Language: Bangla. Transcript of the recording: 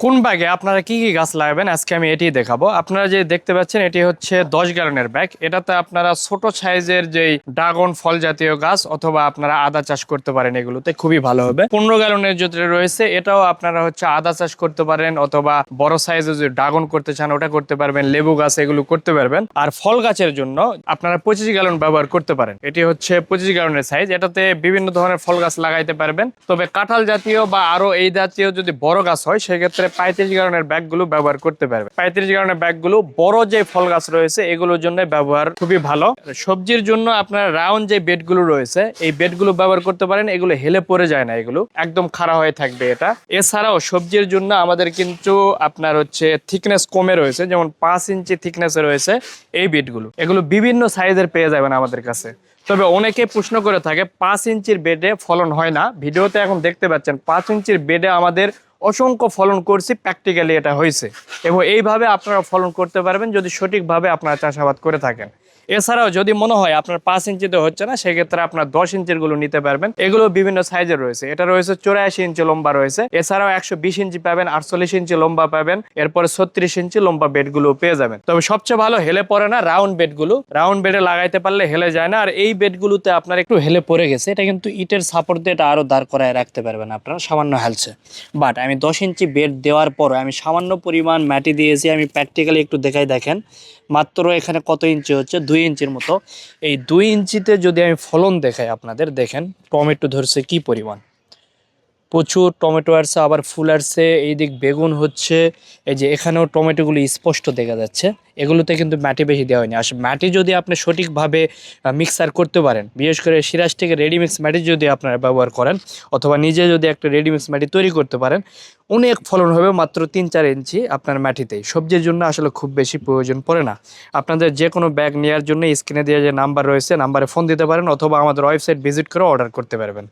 কোন ব্যাগে আপনারা কি কি গাছ লাগাবেন আজকে আমি এটি দেখাবো। আপনারা যে দেখতে পাচ্ছেন এটি হচ্ছে 10 গ্যালনের ব্যাগ। এটাতে আপনারা ছোট সাইজের যেই ড্রাগন ফল জাতীয় গাছ অথবা আপনারা আদা চাষ করতে পারেন, এগুলোতে খুবই ভালো হবে। 15 গ্যালনের যেটা রয়েছে এটাও আপনারা হচ্ছে আদা চাষ করতে পারেন অথবা বড় সাইজের যে ড্রাগন করতে চান ওটা করতে পারবেন, লেবু গাছ এগুলো করতে পারবেন। আর ফল গাছের জন্য আপনারা 25 গ্যালন ব্যবহার করতে পারেন। এটি হচ্ছে 25 গ্যালনের সাইজ। এটাতে বিভিন্ন ধরনের ফল গাছ লাগাইতে পারবেন। তবে কাঁঠাল জাতীয় বা আরো এই জাতীয় যদি বড় গাছ হয় সেক্ষেত্রে 35 গ্যালনের ব্যাগগুলো ব্যবহার করতে পারবে। 35 গ্যালনের ব্যাগগুলো বড় যে ফল গাছ রয়েছে এগুলোর জন্য ব্যবহার খুবই ভালো। সবজির জন্য আপনার রাউন্ড যে বেডগুলো রয়েছে এই বেডগুলো ব্যবহার করতে পারেন। এগুলো হেলে পড়ে যায় না, এগুলো একদম খাড়া হয়ে থাকবে এটা। এছাড়াও সবজির জন্য আমাদের কিন্তু আপনার হচ্ছে থিকনেস কমে রয়েছে, যেমন 5 ইঞ্চি থিকনেসে রয়েছে এই বেডগুলো। এগুলো বিভিন্ন সাইজের পেয়ে যাবেন আমাদের কাছে। তবে অনেকে প্রশ্ন করে থাকে 5 ইঞ্চির বেডে ফলন হয় না। ভিডিওতে এখন দেখতে পাচ্ছেন 5 ইঞ্চির বেডে আমাদের অসংখ্য ফলন করছি, প্র্যাকটিক্যালি এটা হয়েছে। এবং এইভাবে আপনারা ফলন করতে পারবেন যদি সঠিকভাবে আপনারা চাষাবাদ করে থাকেন। এছাড়াও যদি মনে হয় আপনার 5 ইঞ্চিতে হচ্ছে না, সেক্ষেত্রে আপনার 10 ইঞ্চির গুলো নিতে পারবেন। এগুলো বিভিন্ন সাইজের রয়েছে। এটা রয়েছে 84 ইঞ্চি লম্বা রয়েছে। এছাড়াও 120 ইঞ্চি পাবেন, 48 ইঞ্চি লম্বা পাবেন, এরপরে 36 ইঞ্চি লম্বা বেডগুলো পেয়ে যাবেন। তবে সবচেয়ে ভালো হেলে পড়ে না রাউন্ড বেডগুলো। রাউন্ড বেডে লাগাইতে পারলে হেলে যায় না। আর এই বেডগুলোতে আপনার একটু হেলে পড়ে গেছে, এটা কিন্তু ইটের সাপোর্ট দিয়ে এটা আরো দাঁড় করায় রাখতে পারবেন আপনারা, সামান্য হেলছে। বাট আমি 10 ইঞ্চি বেড দেওয়ার পর আমি সামান্য পরিমাণ মাটি দিয়েছি। আমি প্র্যাকটিক্যালি একটু দেখাই, দেখেন মাত্র এখানে কত ইঞ্চি হচ্ছে, 2 ইঞ্চির মতো। এই 2 ইঞ্চিতে যদি আমি ফলন দেখাই আপনাদের, দেখেন টমেটো ধরছে কি পরিমাণ, প্রচুর টমেটো আসছে, আবার ফুল আসছে। এই দিক বেগুন হচ্ছে, এই যে এখানেও টমেটোগুলো স্পষ্ট দেখা যাচ্ছে। এগুলোতে কিন্তু মাটি বেশি দেওয়া হয়নি। আর মাটি যদি আপনি সঠিকভাবে মিক্সার করতে পারেন, বিশেষ করে সিরাজ থেকে রেডিমিক্স মাটি যদি আপনারা ব্যবহার করেন অথবা নিজে যদি একটা রেডিমিক্স মাটি তৈরি করতে পারেন, অনেক ফলন হবে মাত্র 3-4 ইঞ্চি আপনার মাটিতেই। সবজির জন্য আসলে খুব বেশি প্রয়োজন পড়ে না। আপনাদের যে কোনো ব্যাগ নেওয়ার জন্য স্ক্রিনে দেওয়া যে নাম্বার রয়েছে নাম্বারে ফোন দিতে পারেন অথবা আমাদের ওয়েবসাইট ভিজিট করে অর্ডার করতে পারবেন।